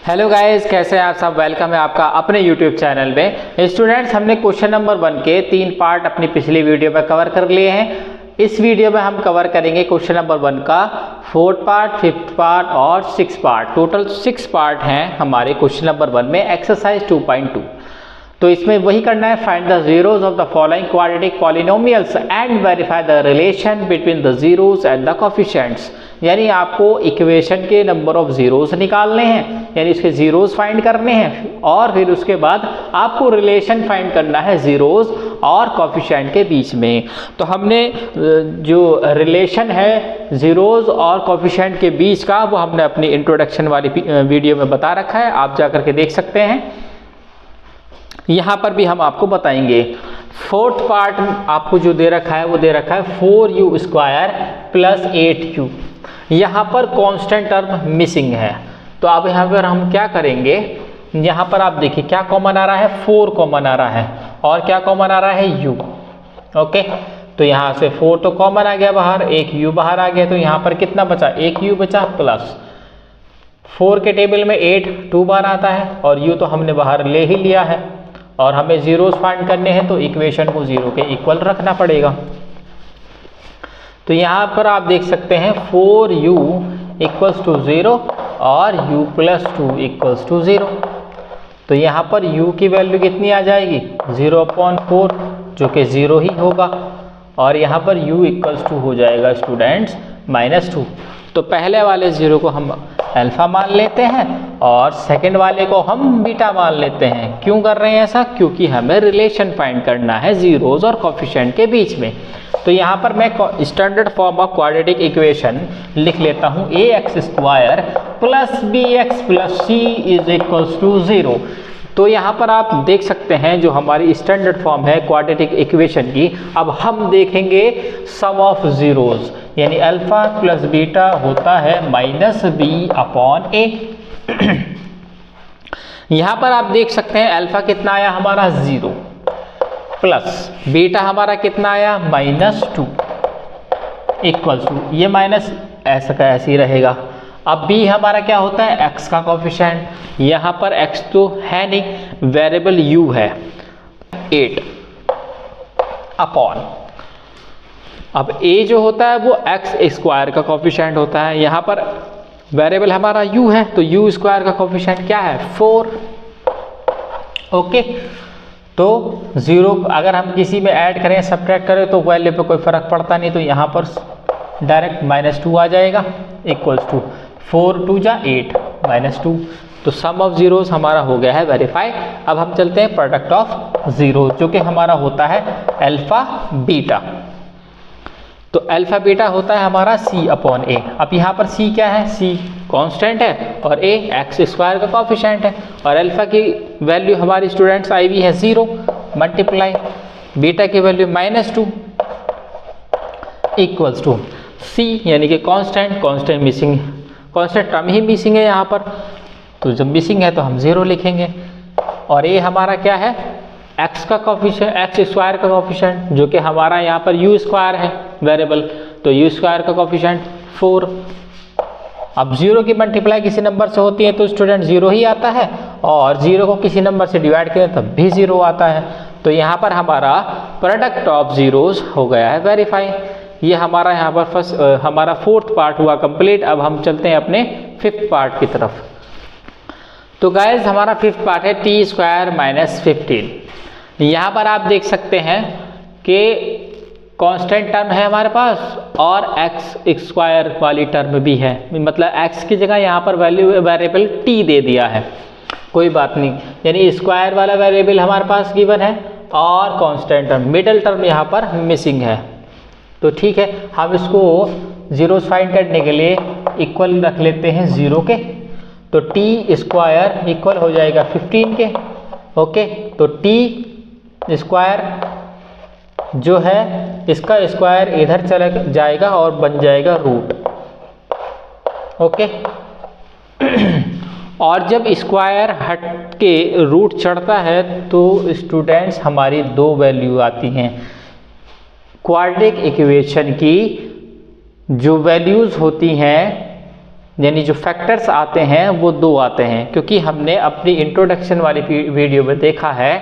Hello guys, कैसे हैं आप सब। वेलकम है आपका अपने यूट्यूब चैनल में। स्टूडेंट्स, हमने क्वेश्चन नंबर 1 के 3 पार्ट अपनी पिछली वीडियो में कवर कर लिए हैं। इस वीडियो में हम कवर करेंगे क्वेश्चन नंबर 1 का 4th पार्ट, 5th पार्ट और 6th पार्ट। टोटल 6 पार्ट हैं हमारे क्वेश्चन नंबर 1 में एक्सरसाइज 2.2। तो इसमें वही करना है, find the zeros of the following quadratic polynomials and verify the relation between the zeros and the coefficients. यानी आपको इक्वेशन के नंबर ऑफ जीरोस निकालने हैं, यानी इसके जीरोस फाइंड करने हैं और फिर उसके बाद आपको रिलेशन फाइंड करना है जीरोस और कोफिशिएंट के बीच में। तो हमने जो रिलेशन है जीरोस और कोफिशिएंट के बीच का वो हमने अपनी इंट्रोडक्शन वाली वीडियो में बता रखा है, आप जाकर के देख सकते हैं। यहाँ पर भी हम आपको बताएंगे। 4th पार्ट आपको जो दे रखा है वो दे रखा है 4u स्क्वायर प्लस 8u। यहाँ पर कांस्टेंट टर्म मिसिंग है, तो अब यहाँ पर हम क्या करेंगे, यहाँ पर आप देखिए क्या कॉमन आ रहा है, 4 कॉमन आ रहा है और क्या कॉमन आ रहा है, u। ओके, तो यहाँ से 4 तो कॉमन आ गया बाहर, एक u बाहर आ गया, तो यहाँ पर कितना बचा, एक u बचा प्लस 4 के टेबल में 8 2 बार आता है और u तो हमने बाहर ले ही लिया है और हमें जीरोस फाइंड करने हैं, तो इक्वेशन को 0 के इक्वल रखना पड़ेगा। तो यहाँ पर आप देख सकते हैं 4u इक्वल्स टू 0 और u प्लस 2 इक्वल्स टू 0। तो यहाँ पर u की वैल्यू कितनी आ जाएगी, 0/4 जो कि 0 ही होगा और यहाँ पर u इक्वल्स टू हो जाएगा स्टूडेंट्स -2। तो पहले वाले 0 को हम अल्फा मान लेते हैं और सेकंड वाले को हम बीटा मान लेते हैं। क्यों कर रहे हैं ऐसा, क्योंकि हमें रिलेशन फाइंड करना है जीरोस और कोफिशिएंट के बीच में। तो यहाँ पर मैं standard form of quadratic equation लिख लेता हूँ, ax square plus bx plus c is equals to 0। तो यहाँ पर आप देख सकते हैं जो हमारी स्टैंडर्ड फॉर्म है क्वाड्रेटिक इक्वेशन की। अब हम देखेंगे सम ऑफ जीरोस, यानी अल्फा प्लस बीटा होता है -b/a। यहाँ पर आप देख सकते हैं अल्फा कितना आया हमारा 0 प्लस बीटा हमारा कितना आया -2 इक्वल्स टू, ये माइनस ऐसा का ऐसे ही रहेगा। अब b हमारा क्या होता है, x का कोफिशिएंट। यहाँ पर x तो है नहीं, वेरिएबल u है 8 अपॉन, अब a जो होता है वो x स्क्वायर का कोफिशिएंट होता है। यहाँ पर वेरिएबल हमारा u है, तो u स्क्वायर का कोफिशिएंट क्या है, 4। ओके, तो 0 अगर हम किसी में ऐड करें सब्ट्रैक्ट करें तो वैल्यू पे कोई फर्क पड़ता नहीं, तो यहाँ पर डायरेक्ट -2 आ जाएगा इक्वल्स टू 4 2 जा 8 -2। तो सम ऑफ जीरोस हमारा हो गया है वेरीफाई। अब हम चलते हैं प्रोडक्ट ऑफ जीरो, जो कि हमारा होता है अल्फा बीटा। तो अल्फा बीटा होता है हमारा c/a। अब यहाँ पर c क्या है, c कांस्टेंट है और a x स्क्वायर का कोफिशिएंट है और अल्फा की वैल्यू हमारी स्टूडेंट्स आई हुई है 0 मल्टीप्लाई बीटा की वैल्यू -2 इक्वल्स टू c, यानी कि कांस्टेंट मिसिंग, कांस्टेंट टर्म ही मिसिंग है यहाँ पर। तो जब मिसिंग है तो हम 0 लिखेंगे और a हमारा क्या है, x का कोफिशिएंट, x स्क्वायर का कोफिशिएंट, जो कि हमारा यहाँ पर u स्क्वायर है वेरिएबल, तो u स्क्वायर का कोफिशिएंट 4। अब 0 की मल्टीप्लाई किसी नंबर से होती है तो स्टूडेंट 0 ही आता है और 0 को किसी नंबर से डिवाइड करें तब भी 0 आता है। तो यहाँ पर हमारा प्रोडक्ट ऑफ जीरोस हो गया है वेरीफाई। ये हमारा यहाँ पर हमारा 4th पार्ट हुआ कंप्लीट। अब हम चलते हैं अपने 5th पार्ट की तरफ। तो गाइज हमारा 5th पार्ट है t² - 15। यहाँ पर आप देख सकते हैं कि कांस्टेंट टर्म है हमारे पास और x स्क्वायर वाली टर्म भी है, मतलब x की जगह यहाँ पर वैल्यू वेरिएबल t दे दिया है, कोई बात नहीं, यानी स्क्वायर वाला वेरिएबल हमारे पास गिवन है और कांस्टेंट टर्म, मिडल टर्म यहाँ पर मिसिंग है। तो ठीक है, हम इसको जीरोस फाइंड करने के लिए इक्वल रख लेते हैं 0 के, तो t स्क्वायर इक्वल हो जाएगा 15 के। ओके, तो t स्क्वायर जो है इसका स्क्वायर इधर चला जाएगा और बन जाएगा रूट। ओके, और जब स्क्वायर हट के रूट चढ़ता है तो स्टूडेंट्स हमारी 2 वैल्यू आती हैं। क्वाड्रेटिक इक्वेशन की जो वैल्यूज़ होती हैं यानी जो फैक्टर्स आते हैं वो 2 आते हैं, क्योंकि हमने अपनी इंट्रोडक्शन वाली वीडियो में देखा है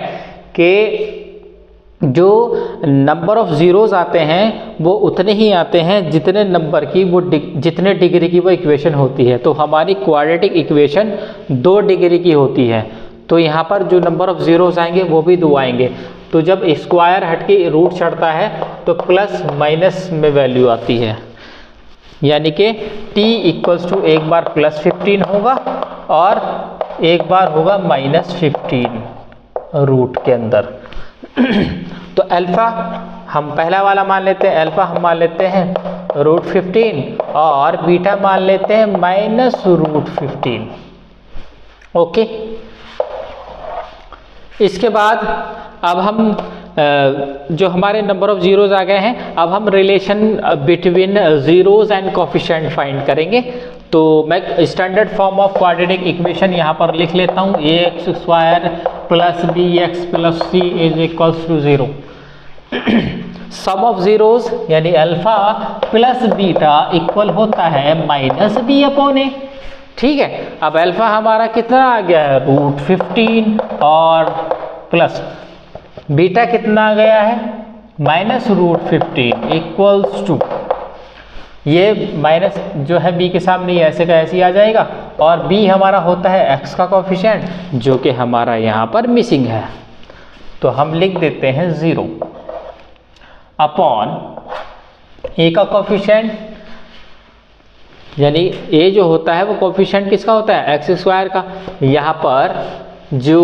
कि जो नंबर ऑफ ज़ीरोज़ आते हैं वो उतने ही आते हैं जितने नंबर की वो जितने डिग्री की वो इक्वेशन होती है। तो हमारी क्वाड्रेटिक इक्वेशन 2 डिग्री की होती है, तो यहाँ पर जो नंबर ऑफ ज़ीरोज़ आएंगे वो भी 2 आएंगे। तो जब स्क्वायर हट के रूट चढ़ता है तो प्लस माइनस में वैल्यू आती है, यानी कि t इक्वल्स टू एक बार प्लस 15 होगा और एक बार होगा माइनस 15 रूट के अंदर। तो अल्फ़ा हम पहला वाला मान लेते हैं, अल्फ़ा हम मान लेते हैं रूट 15 और बीटा मान लेते हैं माइनस रूट 15। ओके, इसके बाद अब हम जो हमारे नंबर ऑफ ज़ीरोज़ आ गए हैं, अब हम relation between zeros and coefficient find करेंगे। तो मैं standard form of quadratic equation यहाँ पर लिख लेता हूँ, ax square plus bx plus c is equals to 0। Sum of zeros यानी अल्फ़ा प्लस बीटा इक्वल होता है माइनस b अपॉन a। ठीक है, अब अल्फ़ा हमारा कितना आ गया है रूट 15 और प्लस बीटा कितना आ गया है माइनस रूट 15 इक्वल्स टू, ये माइनस जो है b के सामने ऐसे का ऐसे ही आ जाएगा, और b हमारा होता है x का कोफिशिएंट जो कि हमारा यहाँ पर मिसिंग है। तो हम लिख देते हैं 0 अपॉन a का कोफिशिएंट, यानी a जो होता है वो कोफिशिएंट किसका होता है एक्स स्क्वायर का। यहाँ पर जो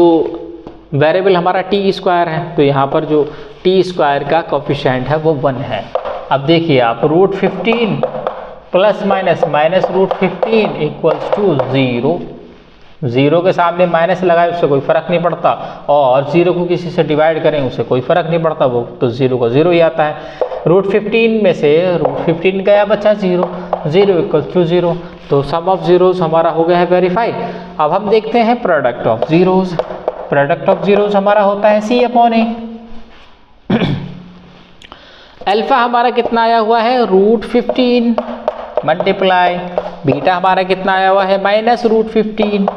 वेरिएबल हमारा टी स्क्वायर है, तो यहाँ पर जो टी स्क्वायर का कोफिशिएंट है वो 1 है। अब देखिए आप root 15 plus minus minus root 15 equals to 0। 0 के सामने माइनस लगाए उससे कोई फ़र्क नहीं पड़ता, और 0 को किसी से डिवाइड करें उससे कोई फ़र्क नहीं पड़ता, वो तो 0 को 0 ही आता है। रूट 15 में से रूट 15 गया बचा 0, 0 इक्वल्स टू 0। तो सम ऑफ ज़ीरोज़ हमारा हो गया है वेरीफाई। अब हम देखते हैं product of zeros. Product of zeros हमारा होता है c अपॉन a। अल्फ़ा हमारा कितना आया हुआ है रूट 15 मल्टीप्लाई बीटा हमारा कितना आया हुआ है minus root 15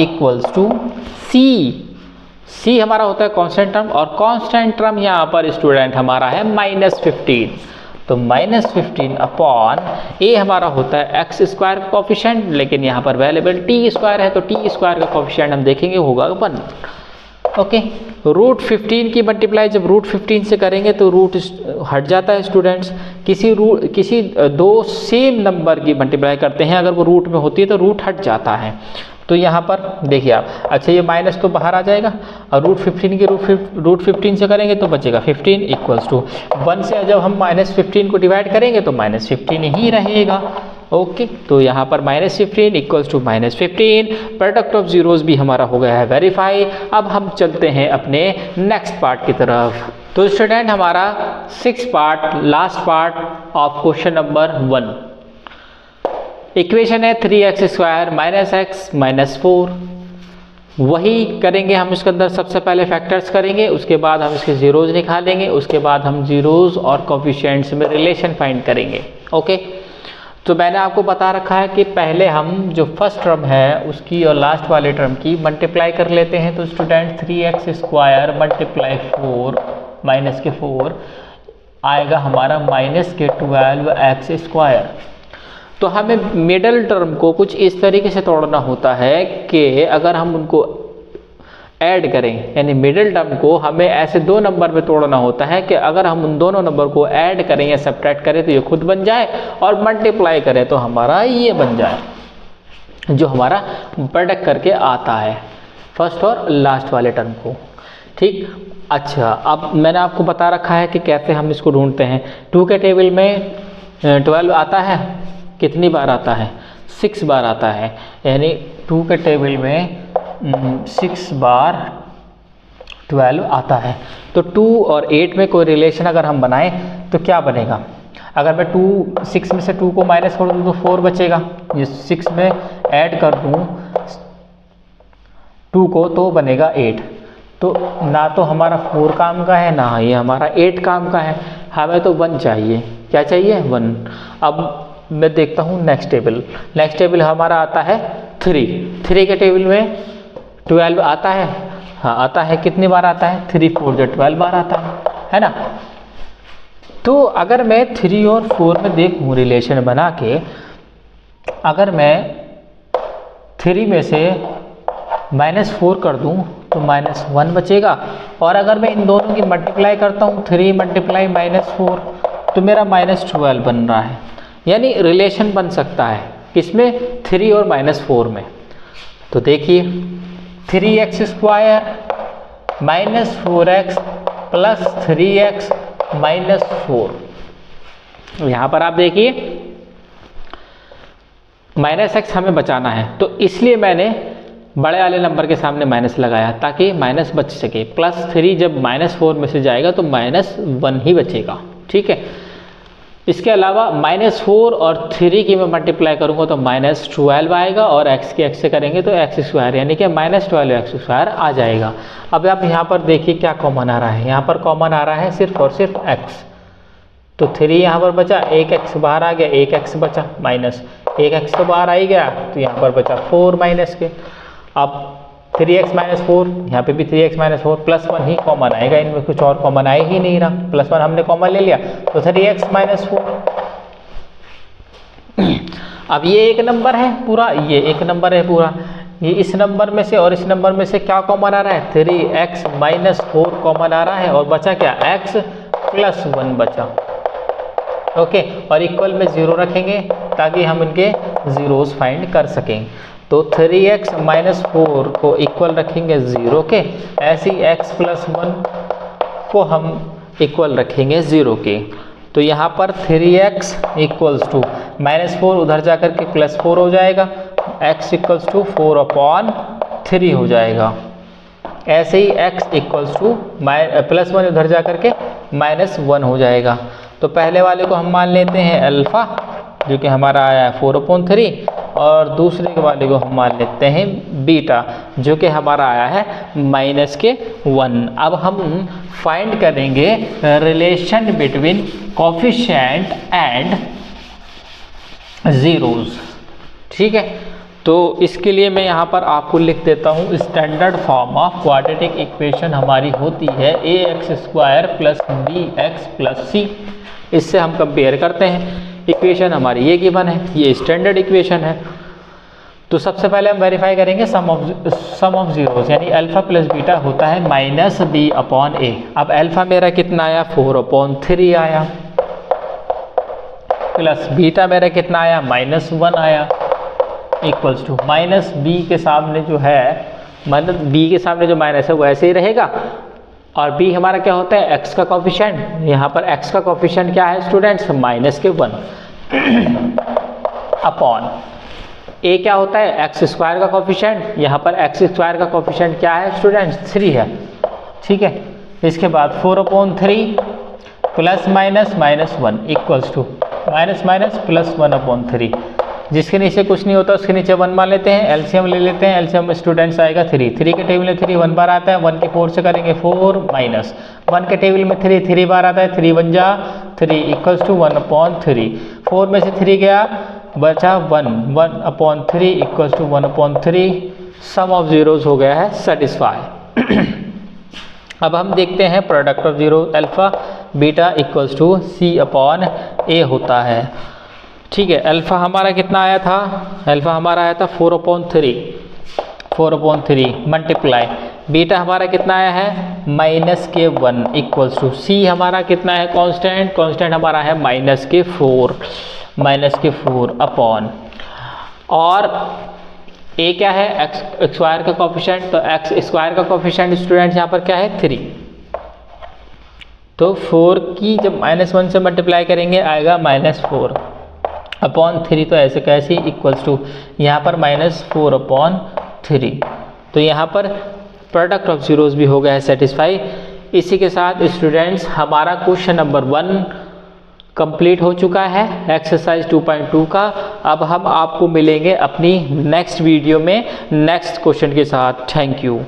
equals to c हमारा होता है कांस्टेंट टर्म, और कांस्टेंट टर्म यहाँ पर स्टूडेंट हमारा है माइनस 15। तो माइनस 15 अपॉन a हमारा होता है एक्स स्क्वायर का कोफिशिएंट, लेकिन यहाँ पर वेरिएबल टी स्क्वायर है तो टी स्क्वायर का कोफिशिएंट हम देखेंगे होगा 1। ओके, रूट 15 की मल्टीप्लाई जब रूट 15 से करेंगे तो रूट हट जाता है स्टूडेंट्स। किसी 2 सेम नंबर की मल्टीप्लाई करते हैं, अगर वो रूट में होती है तो रूट हट जाता है। तो यहाँ पर देखिए आप, अच्छा ये माइनस तो बाहर आ जाएगा, और रूट 15 की रूट 15 से करेंगे तो बचेगा 15 इक्वल्स टू 1 से जब हम माइनस 15 को डिवाइड करेंगे तो माइनस 15 ही रहेगा। ओके, तो यहाँ पर minus 15 equals to minus 15। Product of zeros भी हमारा हो गया है वेरीफाई। अब हम चलते हैं अपने नेक्स्ट पार्ट की तरफ। तो स्टूडेंट हमारा 6 part last part of question number 1। Equation है 3x square minus x minus 4। वही करेंगे हम इसके अंदर, सबसे पहले फैक्टर्स करेंगे, उसके बाद हम इसके ज़ीरोज़ निकालेंगे, उसके बाद हम ज़ीरोज़ और कोफिशिएंट्स में रिलेशन फाइंड करेंगे। ओके, तो मैंने आपको बता रखा है कि पहले हम जो फर्स्ट टर्म है उसकी और लास्ट वाले टर्म की मल्टीप्लाई कर लेते हैं। तो student 3x square multiply 4 minus के 4 आएगा हमारा माइनस के 12x स्क्वायर। तो हमें मिडल टर्म को कुछ इस तरीके से तोड़ना होता है कि अगर हम उनको ऐड करें, यानी मिडिल टर्म को हमें ऐसे 2 नंबर में तोड़ना होता है कि अगर हम उन दोनों नंबर को ऐड करें या सब्ट्रैक्ट करें तो ये खुद बन जाए, और मल्टीप्लाई करें तो हमारा ये बन जाए, जो हमारा प्रोडक्ट करके आता है फर्स्ट और लास्ट वाले टर्म को। ठीक, अच्छा अब मैंने आपको बता रखा है कि कैसे हम इसको ढूंढते हैं। 2 के टेबल में 12 आता है, कितनी बार आता है 6 बार आता है, यानी 2 के टेबल में 6 बार 12 आता है। तो 2 और 8 में कोई रिलेशन अगर हम बनाएं तो क्या बनेगा, अगर मैं 6 में से 2 को माइनस कर दूँ तो 4 बचेगा, ये 6 में ऐड कर दूँ 2 को तो बनेगा 8। तो ना तो हमारा 4 काम का है ना ये हमारा 8 काम का है, हमें तो 1 चाहिए। क्या चाहिए 1। अब मैं देखता हूँ नेक्स्ट टेबल। नेक्स्ट टेबल हमारा आता है 3 के टेबल में 12 आता है। हाँ आता है, कितनी बार आता है? 3 4 जो 12 बार आता है ना। तो अगर मैं 3 और 4 में देखूँ रिलेशन बना के, अगर मैं 3 में से -4 कर दूँ तो -1 बचेगा, और अगर मैं इन दोनों की मल्टीप्लाई करता हूँ 3 मल्टीप्लाई -4 तो मेरा -12 बन रहा है। यानी रिलेशन बन सकता है किसमें? 3 और -4 में। तो देखिए 3x² - 4x + 3x -4, यहाँ पर आप देखिए -x हमें बचाना है, तो इसलिए मैंने बड़े वाले नंबर के सामने माइनस लगाया ताकि माइनस बच सके। +3 जब -4 में से जाएगा तो -1 ही बचेगा, ठीक है। इसके अलावा -4 और 3 की मैं मल्टीप्लाई करूंगा तो -12 आएगा, और x की x से करेंगे तो x², यानी कि -12x² आ जाएगा। अब आप यहाँ पर देखिए क्या कॉमन आ रहा है, यहाँ पर कॉमन आ रहा है सिर्फ और सिर्फ x। तो 3 यहाँ पर बचा, 1x बाहर आ गया, 1x बचा माइनस, 1x तो बाहर आ ही गया, तो यहाँ पर बचा 4 माइनस के। अब 3x - 4, यहाँ पे भी 3x - 4, +1 ही कॉमन आएगा, इनमें कुछ और कॉमन आ ही नहीं रहा। +1 हमने कॉमन ले लिया तो 3x - 4। अब ये एक नंबर है पूरा, ये एक नंबर है पूरा, ये इस नंबर में से और इस नंबर में से क्या कॉमन आ रहा है? 3x - 4 कॉमन आ रहा है, और बचा क्या? x + 1 बचा। ओके, और इक्वल में 0 रखेंगे ताकि हम इनके जीरोस फाइंड कर सकें। तो 3x - 4 को इक्वल रखेंगे 0 के, ऐसे ही x + 1 को हम इक्वल रखेंगे 0 के। तो यहाँ पर 3x = -4 उधर जा कर के +4 हो जाएगा, x = 4/3 हो जाएगा। ऐसे ही x +1 उधर जा कर के -1 हो जाएगा। तो पहले वाले को हम मान लेते हैं अल्फ़ा, जो कि हमारा आया है 4/3, और दूसरे वाले को हम मान लेते हैं बीटा, जो कि हमारा आया है -1। अब हम फाइंड करेंगे relation between coefficient and zeros, ठीक है। तो इसके लिए मैं यहाँ पर आपको लिख देता हूँ, standard form of quadratic equation हमारी होती है ax² + bx + c। इससे हम कंपेयर करते हैं, इक्वेशन हमारी ये गिवन है, ये स्टैंडर्ड इक्वेशन है। तो सबसे पहले हम वेरीफाई करेंगे सम ऑफ जीरोस, यानी अल्फा + बीटा होता है -b/a। अब अल्फा मेरा कितना आया? 4/3 आया, प्लस बीटा मेरा कितना आया? -1 आया, इक्वल्स टू -b के सामने जो है, मतलब b के सामने जो माइनस है वो ऐसे ही रहेगा, और b हमारा क्या होता है? x का कोफिशिएंट। यहाँ पर x का कोफिशिएंट क्या है स्टूडेंट्स? -1 अपॉन a क्या होता है? x² का कोफिशिएंट। यहाँ पर x² का कोफिशिएंट क्या है स्टूडेंट्स? 3 है, ठीक है। इसके बाद 4/3 ± -1 इक्वल्स टू -1/3। जिसके नीचे कुछ नहीं होता उसके नीचे 1 मान लेते हैं, एलसीएम ले लेते हैं। एलसीएम में स्टूडेंट्स आएगा 3 के टेबल में 3 1 बार आता है, 1 के 4 से करेंगे 4 माइनस 1 के टेबल में 3 बार आता है, 3 1 जा 3 इक्वल्स टू 1/3। 4 में से 3 गया, बचा 1/3 equals to 1/3। Sum of zeros हो गया है सेटिस्फाई। अब हम देखते हैं product of zero, alpha beta equals to c/a होता है, ठीक है। अल्फ़ा हमारा कितना आया था? अल्फ़ा हमारा आया था 4/3 मल्टीप्लाई, बीटा हमारा कितना आया है? -1 इक्वल्स टू c हमारा कितना है? कांस्टेंट हमारा है -4 अपॉन, और a क्या है? x² का कोफिशिएंट। तो x² का कोफिशिएंट स्टूडेंट्स यहाँ पर क्या है? 3। तो 4 की जब -1 से मल्टीप्लाई करेंगे आएगा -4/3। तो ऐसे कैसे इक्वल्स टू यहाँ पर -4/3। तो यहाँ पर प्रोडक्ट ऑफ जीरोस भी हो गया है सेटिस्फाई। इसी के साथ स्टूडेंट्स हमारा क्वेश्चन नंबर 1 कंप्लीट हो चुका है एक्सरसाइज 2.2 का। अब हम आपको मिलेंगे अपनी नेक्स्ट वीडियो में नेक्स्ट क्वेश्चन के साथ। Thank you.